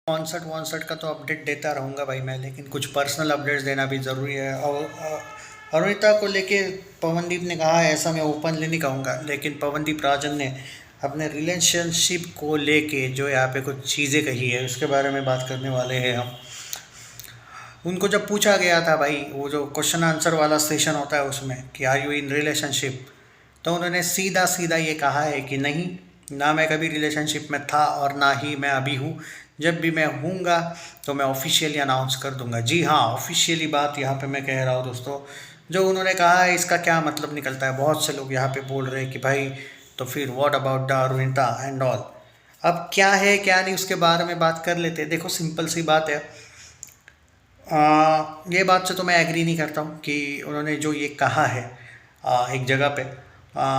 Concert वॉन्सर्ट का तो update देता रहूँगा भाई मैं, लेकिन कुछ पर्सनल अपडेट्स देना भी ज़रूरी है। और अरुणिता को लेके पवनदीप ने कहा है, ऐसा मैं ओपनली नहीं कहूँगा, लेकिन पवनदीप राजन ने अपने रिलेशनशिप को लेके जो यहाँ पे कुछ चीज़ें कही है उसके बारे में बात करने वाले हैं हम। उनको जब पूछा गया था भाई, वो जो क्वेश्चन आंसर वाला सेशन होता है उसमें, कि आर यू इन रिलेशनशिप, तो उन्होंने सीधा सीधा ये कहा है कि नहीं, ना मैं कभी रिलेशनशिप में था और ना ही मैं अभी हूँ। जब भी मैं हूँगा तो मैं ऑफिशियली अनाउंस कर दूंगा। जी हाँ, ऑफिशियली बात यहाँ पे मैं कह रहा हूँ दोस्तों। जो उन्होंने कहा है इसका क्या मतलब निकलता है, बहुत से लोग यहाँ पे बोल रहे हैं कि भाई तो फिर what about the Arunita and all. अब क्या है क्या नहीं उसके बारे में बात कर लेते हैं। देखो सिंपल सी बात है, ये बात से तो मैं एग्री नहीं करता हूँ कि उन्होंने जो ये कहा है एक जगह पे,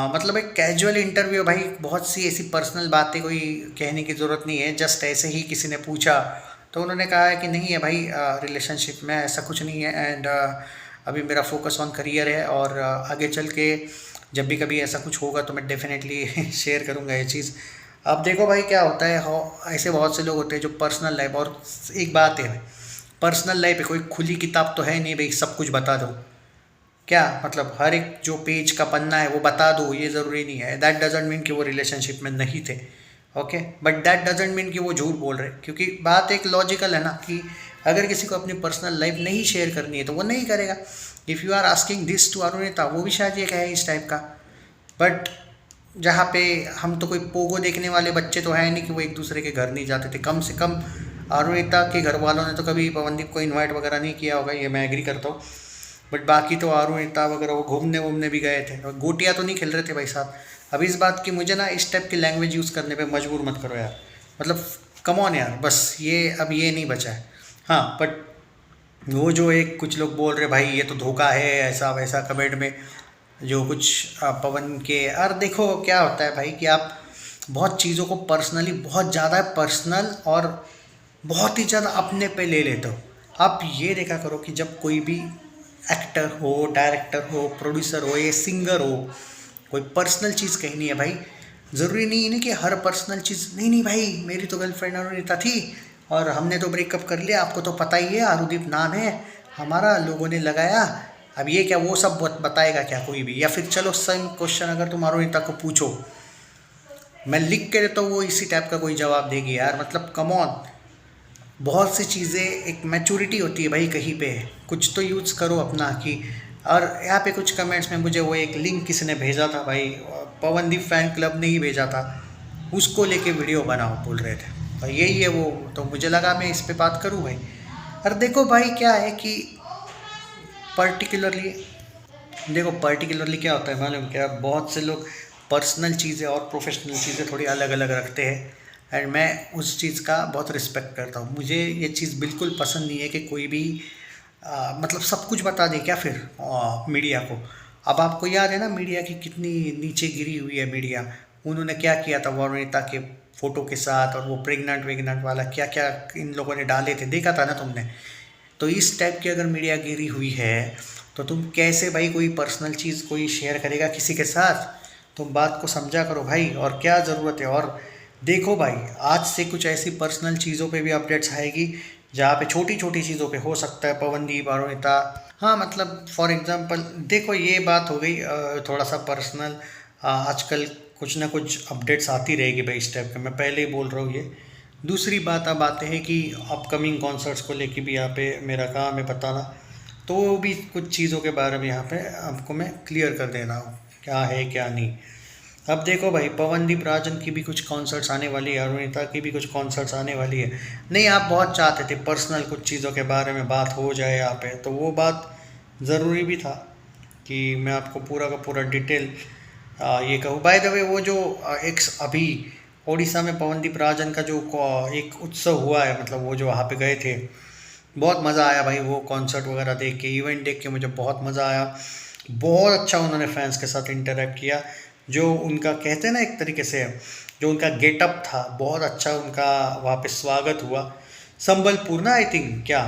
मतलब एक कैजुअल इंटरव्यू भाई, बहुत सी ऐसी पर्सनल बातें कोई कहने की ज़रूरत नहीं है। जस्ट ऐसे ही किसी ने पूछा तो उन्होंने कहा है कि नहीं है भाई, रिलेशनशिप में ऐसा कुछ नहीं है, एंड अभी मेरा फोकस ऑन करियर है, और आगे चल के जब भी कभी ऐसा कुछ होगा तो मैं डेफिनेटली शेयर करूँगा ये चीज़। अब देखो भाई क्या होता है, ऐसे बहुत से लोग होते हैं जो पर्सनल लाइफ, और एक बात है, पर्सनल लाइफ है कोई खुली किताब तो है नहीं भाई सब कुछ बता दो। क्या मतलब हर एक जो पेज का पन्ना है वो बता दो, ये ज़रूरी नहीं है। दैट डजेंट मीन कि वो रिलेशनशिप में नहीं थे। Okay, but that doesn't mean कि वो झूठ बोल रहे, क्योंकि बात एक लॉजिकल है ना, कि अगर किसी को अपनी पर्सनल लाइफ नहीं शेयर करनी है तो वो नहीं करेगा। If you are asking this to Arunita, वो भी शायद ये कहे इस टाइप का। बट जहाँ पे हम तो कोई पोगो देखने वाले बच्चे तो हैं नहीं कि वो एक दूसरे के घर नहीं जाते थे। कम से कम अरुणिता के घर वालों ने तो कभी पवनदीप को इनवाइट वगैरह नहीं किया होगा, ये मैं एग्री करता हूँ। बट बाकी तो अरुणिता वगैरह वो घूमने वूमने भी गए थे, और गोटियाँ तो नहीं खेल रहे थे भाई साहब। अब इस बात की मुझे ना इस टाइप की लैंग्वेज यूज़ करने पे मजबूर मत करो यार, मतलब कम ऑन यार, बस ये अब ये नहीं बचा है। हाँ बट वो जो एक कुछ लोग बोल रहे भाई ये तो धोखा है, ऐसा वैसा कमेंट में जो कुछ पवन के, और देखो क्या होता है भाई कि आप बहुत चीज़ों को पर्सनली, बहुत ज़्यादा पर्सनल और बहुत ही ज़्यादा अपने पे ले लेते हो। आप ये देखा करो कि जब कोई भी एक्टर हो, डायरेक्टर हो, प्रोड्यूसर हो या सिंगर हो, कोई पर्सनल चीज़ कहनी है भाई, ज़रूरी नहीं है ना कि हर पर्सनल चीज़, नहीं नहीं भाई मेरी तो गर्लफ्रेंड अरुणिता थी और हमने तो ब्रेकअप कर लिया, आपको तो पता ही है आरुदीप नाम है हमारा, लोगों ने लगाया। अब ये क्या वो सब बताएगा क्या कोई भी? या फिर चलो सेम क्वेश्चन अगर तुम अरुणिता को पूछो, मैं लिख के देता हूँ वो इसी टाइप का कोई जवाब देगी यार, मतलब कम ऑन। बहुत सी चीज़ें, एक मैच्योरिटी होती है भाई कहीं पे, कुछ तो यूज़ करो अपना कि। और यहाँ पे कुछ कमेंट्स में मुझे वो एक लिंक किसी ने भेजा था भाई, पवनदीप फैन क्लब ने ही भेजा था, उसको लेके वीडियो बनाओ बोल रहे थे, और यही है वो। तो मुझे लगा मैं इस पे बात करूँ भाई। और देखो भाई क्या है कि पर्टिकुलरली, देखो पर्टिकुलरली क्या होता है मालूम क्या, बहुत से लोग पर्सनल चीज़ें और प्रोफेशनल चीज़ें थोड़ी अलग अलग रखते हैं, एंड मैं उस चीज़ का बहुत रिस्पेक्ट करता हूँ। मुझे ये चीज़ बिल्कुल पसंद नहीं है कि कोई भी मतलब सब कुछ बता दे क्या फिर मीडिया को। अब आपको याद है ना मीडिया की कितनी नीचे गिरी हुई है मीडिया, उन्होंने क्या किया था वरुणिता के फ़ोटो के साथ, और वो प्रेग्नेंट वेग्नेंट वाला क्या क्या इन लोगों ने डाले थे, देखा था ना तुमने। तो इस टाइप की अगर मीडिया गिरी हुई है तो तुम कैसे भाई कोई पर्सनल चीज़ कोई शेयर करेगा किसी के साथ? तुम बात को समझा करो भाई, और क्या ज़रूरत है। और देखो भाई आज से कुछ ऐसी पर्सनल चीज़ों पे भी अपडेट्स आएगी जहाँ पे छोटी छोटी चीज़ों पे हो सकता है पवनदीप अरुणिता, हाँ मतलब फॉर एग्जांपल देखो ये बात हो गई थोड़ा सा पर्सनल। आजकल कुछ ना कुछ अपडेट्स आती रहेगी भाई इस टाइप के, मैं पहले ही बोल रहा हूँ ये। दूसरी बात अब आते हैं कि अपकमिंग कॉन्सर्ट्स को लेके भी यहाँ पे मेरा काम है बताना, तो वो भी कुछ चीज़ों के बारे में यहाँ पे आपको मैं क्लियर कर दे रहा हूँ क्या है क्या नहीं। अब देखो भाई पवनदीप राजन की भी कुछ कॉन्सर्ट्स आने वाली है, अरुणिता की भी कुछ कॉन्सर्ट्स आने वाली है। नहीं आप बहुत चाहते थे पर्सनल कुछ चीज़ों के बारे में बात हो जाए यहाँ पे, तो वो बात ज़रूरी भी था कि मैं आपको पूरा का पूरा डिटेल ये कहूँ। बाय द वे वो जो एक अभी ओडिशा में पवनदीप राजन का जो एक उत्सव हुआ है, मतलब वो जो वहाँ पे गए थे, बहुत मज़ा आया भाई वो कॉन्सर्ट वगैरह देख के, इवेंट देख के मुझे बहुत मज़ा आया। बहुत अच्छा उन्होंने फैंस के साथ इंटरेक्ट किया। जो उनका कहते हैं ना एक तरीके से, जो उनका गेटअप था बहुत अच्छा, उनका वहाँ पे स्वागत हुआ। संबलपुर ना आई थिंक, क्या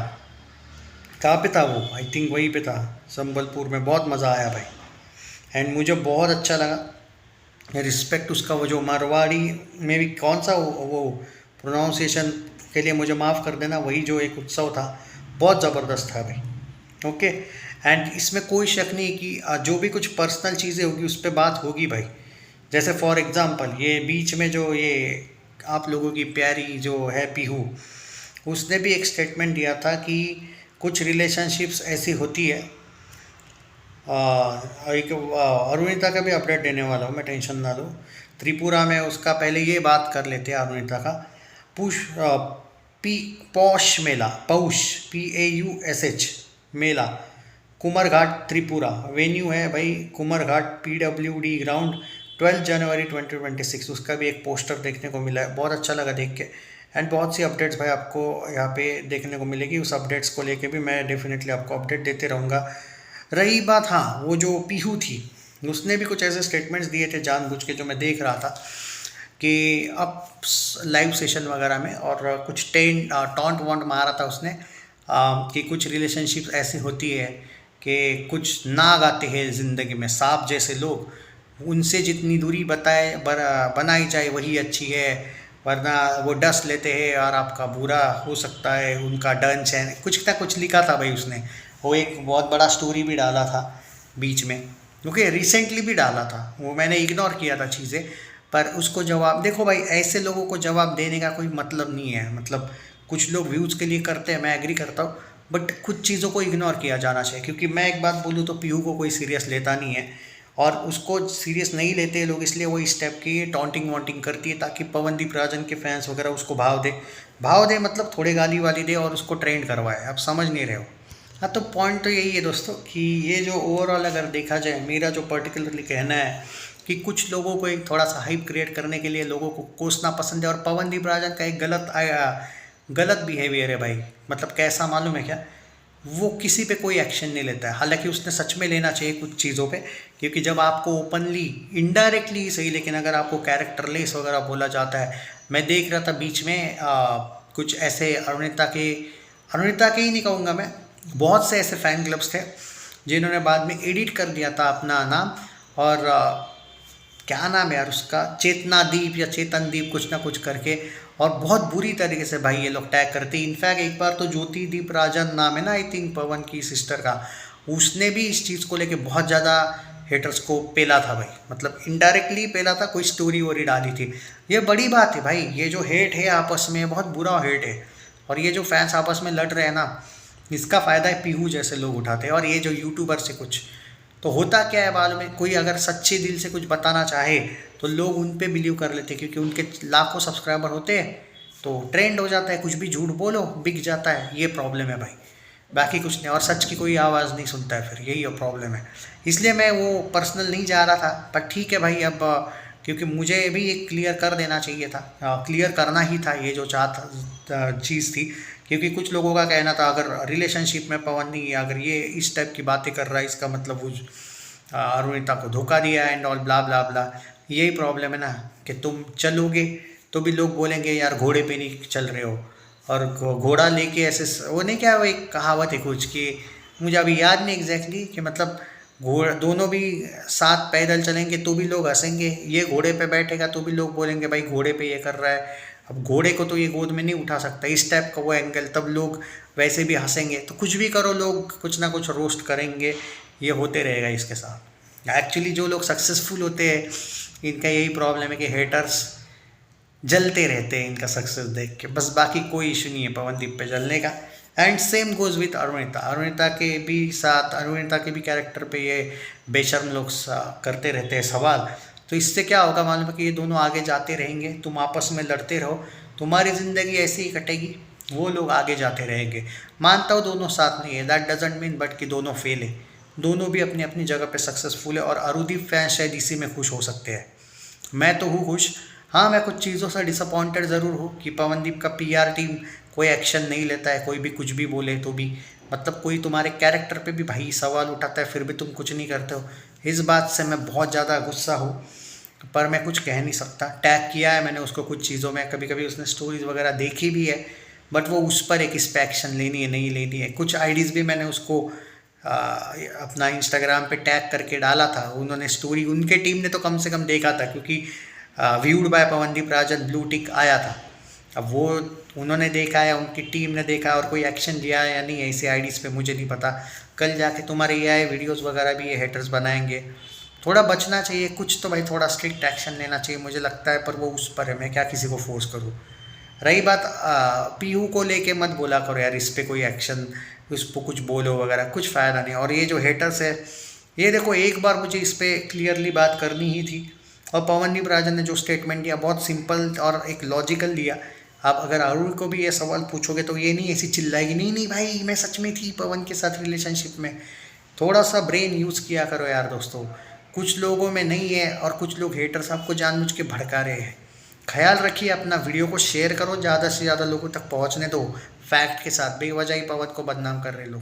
कहाँ पे था वो, आई थिंक वहीं पे था संबलपुर में। बहुत मज़ा आया भाई, एंड मुझे बहुत अच्छा लगा। रिस्पेक्ट उसका वो जो मारवाड़ी में भी कौन सा वो प्रोनाउंसिएशन के लिए मुझे माफ़ कर देना, वही जो एक उत्सव था बहुत ज़बरदस्त था भाई। ओके, एंड इसमें कोई शक नहीं कि जो भी कुछ पर्सनल चीज़ें होगी उस पर बात होगी भाई। जैसे फॉर एग्ज़ाम्पल ये बीच में जो ये आप लोगों की प्यारी जो है पीहू, उसने भी एक स्टेटमेंट दिया था कि कुछ रिलेशनशिप्स ऐसी होती है। एक अरुणिता का भी अपडेट देने वाला हूँ मैं, टेंशन ना लो। त्रिपुरा में उसका पहले ये बात कर लेते हैं अरुणिता का। पुश पी पौष मेला, पौष PAUSH मेला, कुमरघाट त्रिपुरा। वेन्यू है भाई कुमरघाट PWD ग्राउंड, 12 जनवरी 2026। उसका भी एक पोस्टर देखने को मिला है, बहुत अच्छा लगा देख के। एंड बहुत सी अपडेट्स भाई आपको यहाँ पे देखने को मिलेगी। उस अपडेट्स को लेके भी मैं डेफिनेटली आपको अपडेट देते रहूँगा। रही बात, हाँ, वो जो पीहू थी उसने भी कुछ ऐसे स्टेटमेंट्स दिए थे जानबूझ के, जो मैं देख रहा था कि अब लाइव सेशन वगैरह में, और कुछ टॉन्ट वॉन्ट मारा था उसने कि कुछ रिलेशनशिप ऐसी होती है कि कुछ नाग आते हैं ज़िंदगी में, सांप जैसे लोग, उनसे जितनी दूरी बनाई जाए वही अच्छी है, वरना वो डस लेते हैं और आपका बुरा हो सकता है, उनका डन चैन कुछ ना कुछ लिखा था भाई उसने। वो एक बहुत बड़ा स्टोरी भी डाला था बीच में, क्योंकि रिसेंटली भी डाला था, वो मैंने इग्नोर किया था चीज़ें। पर उसको जवाब देखो भाई, ऐसे लोगों को जवाब देने का कोई मतलब नहीं है। मतलब कुछ लोग व्यूज़ के लिए करते हैं, मैं एग्री करता हूँ, बट कुछ चीज़ों को इग्नोर किया जाना चाहिए। क्योंकि मैं एक बात बोलूँ तो पीहू को कोई सीरियस लेता नहीं है, और उसको सीरियस नहीं लेते लोग, इसलिए वो इस टाइप की टॉन्टिंग वॉन्टिंग करती है, ताकि पवनदीप राजन के फैंस वगैरह उसको भाव दे मतलब थोड़े गाली वाली दे और उसको ट्रेंड करवाए। आप समझ नहीं रहे हो। हाँ, तो पॉइंट तो यही है दोस्तों कि ये जो ओवरऑल अगर देखा जाए, मेरा जो पर्टिकुलरली कहना है कि कुछ लोगों को एक थोड़ा सा हाइप क्रिएट करने के लिए लोगों को कोसना पसंद है। और पवनदीप राजन का एक गलत बिहेवियर है भाई। मतलब कैसा मालूम है क्या, वो किसी पे कोई एक्शन नहीं लेता है। हालांकि उसने सच में लेना चाहिए कुछ चीज़ों पे, क्योंकि जब आपको ओपनली इनडायरेक्टली सही, लेकिन अगर आपको कैरेक्टरलेस वगैरह बोला जाता है। मैं देख रहा था बीच में कुछ ऐसे अरुणिता के ही नहीं कहूँगा मैं, बहुत से ऐसे फ़ैन क्लब्स थे जिन्होंने बाद में एडिट कर दिया था अपना नाम, और क्या नाम है यार उसका, चेतनादीप या चेतनदीप कुछ ना कुछ करके, और बहुत बुरी तरीके से भाई ये लोग टैग करते हैं। इनफैक्ट एक बार तो ज्योतिदीप राजन नाम है ना, आई थिंक पवन की सिस्टर का, उसने भी इस चीज़ को लेके बहुत ज़्यादा हेटर्स को पेला था भाई। मतलब इनडायरेक्टली पेला था, कोई स्टोरी वोरी डाली थी। ये बड़ी बात है भाई, ये जो हेट है आपस में बहुत बुरा हेट है, और ये जो फैंस आपस में लड़ रहे हैं ना, इसका फ़ायदा है पीहू जैसे लोग उठाते हैं। और ये जो यूट्यूबर से कुछ तो होता क्या है मालूम है, कोई अगर सच्चे दिल से कुछ बताना चाहे तो लोग उन पे बिलीव कर लेते हैं, क्योंकि उनके लाखों सब्सक्राइबर होते हैं, तो ट्रेंड हो जाता है, कुछ भी झूठ बोलो बिक जाता है। ये प्रॉब्लम है भाई, बाकी कुछ नहीं। और सच की कोई आवाज़ नहीं सुनता है, फिर यही प्रॉब्लम है। इसलिए मैं वो पर्सनल नहीं जा रहा था, पर ठीक है भाई। अब क्योंकि मुझे भी एक क्लियर कर देना चाहिए था, क्लियर करना ही था ये जो चीज़ थी। क्योंकि कुछ लोगों का कहना था अगर रिलेशनशिप में पवन नहीं, अगर ये इस टाइप की बातें कर रहा है, इसका मतलब वो अरुणिता को धोखा दिया एंड ऑल ब्ला ब्ला ब्ला। यही प्रॉब्लम है ना, कि तुम चलोगे तो भी लोग बोलेंगे यार घोड़े पे नहीं चल रहे हो, और घोड़ा लेके ऐसे वो नहीं, क्या वो एक कहावत है कुछ कि, मुझे अभी याद नहीं एग्जैक्टली कि मतलब दोनों भी साथ पैदल चलेंगे तो भी लोग हंसेंगे, ये घोड़े पे बैठेगा तो भी लोग बोलेंगे भाई घोड़े पे ये कर रहा है। अब घोड़े को तो ये गोद में नहीं उठा सकता, इस टाइप का वो एंगल, तब लोग वैसे भी हंसेंगे। तो कुछ भी करो, लोग कुछ ना कुछ रोस्ट करेंगे, ये होते रहेगा इसके साथ। एक्चुअली जो लोग सक्सेसफुल होते हैं, इनका यही प्रॉब्लम है कि हेटर्स जलते रहते हैं इनका सक्सेस देख के, बस बाकी कोई इशू नहीं है पवनदीप पे जलने का। And same goes with Arunita के भी कैरेक्टर पे ये बेशर्म लोग करते रहते हैं सवाल। तो इससे क्या होगा मालूम है कि ये दोनों आगे जाते रहेंगे, तुम आपस में लड़ते रहो, तुम्हारी ज़िंदगी ऐसे ही कटेगी, वो लोग आगे जाते रहेंगे। मानता हूँ दोनों साथ नहीं है, दैट डजेंट मीन बट कि दोनों फेल है, दोनों भी अपनी अपनी जगह पे सक्सेसफुल है, और अरुदीप फैन शायद इसी में खुश हो सकते हैं। मैं तो हूँ खुश। हाँ, मैं कुछ चीज़ों से डिसअपॉइंटेड ज़रूर हूँ कि पवनदीप का PR टीम कोई एक्शन नहीं लेता है, कोई भी कुछ भी बोले तो भी, मतलब कोई तुम्हारे कैरेक्टर पे भी भाई सवाल उठाता है, फिर भी तुम कुछ नहीं करते हो। इस बात से मैं बहुत ज़्यादा गुस्सा हूँ, पर मैं कुछ कह नहीं सकता। टैग किया है मैंने उसको कुछ चीज़ों में, कभी कभी उसने स्टोरीज वगैरह देखी भी है, बट वो उस पर एक इस पर एक्शन लेनी है नहीं लेनी है। कुछ आईडीज़ भी मैंने उसको अपना इंस्टाग्राम पे टैग करके डाला था, उन्होंने स्टोरी, उनके टीम ने तो कम से कम देखा था, क्योंकि viewed bye Pawandeep Rajan blue tick आया था। अब वो उन्होंने देखा है, उनकी टीम ने देखा है और कोई एक्शन लिया है या नहीं है ऐसे आईडीज़ पे मुझे नहीं पता। कल जाके तुम्हारे एआई वीडियोस वगैरह भी ये हेटर्स बनाएंगे। थोड़ा बचना चाहिए, कुछ तो भाई थोड़ा स्ट्रिक्ट एक्शन लेना चाहिए मुझे लगता है, पर वो उस पर है, मैं क्या किसी को फोर्स करूँ। रही बात पीयू को लेके मत बोला करो यार, इस पे कोई एक्शन, उस पर कुछ बोलो वगैरह, कुछ फ़ायदा नहीं। और ये जो हेटर्स है, ये देखो एक बार मुझे इस पे क्लियरली बात करनी ही थी, और पवनदीप राजन ने जो स्टेटमेंट दिया बहुत सिंपल और एक लॉजिकल दिया। आप अगर अरुण को भी ये सवाल पूछोगे तो ये नहीं ऐसी चिल्लाएगी, नहीं नहीं भाई मैं सच में थी पवन के साथ रिलेशनशिप में। थोड़ा सा ब्रेन यूज़ किया करो यार दोस्तों, कुछ लोगों में नहीं है और कुछ लोग हेटर्स आपको जानबूझ के भड़का रहे हैं। ख्याल रखिए अपना, वीडियो को शेयर करो, ज़्यादा से ज़्यादा लोगों तक पहुंचने दो। फैक्ट के साथ, बेवजह ही पवन को बदनाम कर रहे लोग।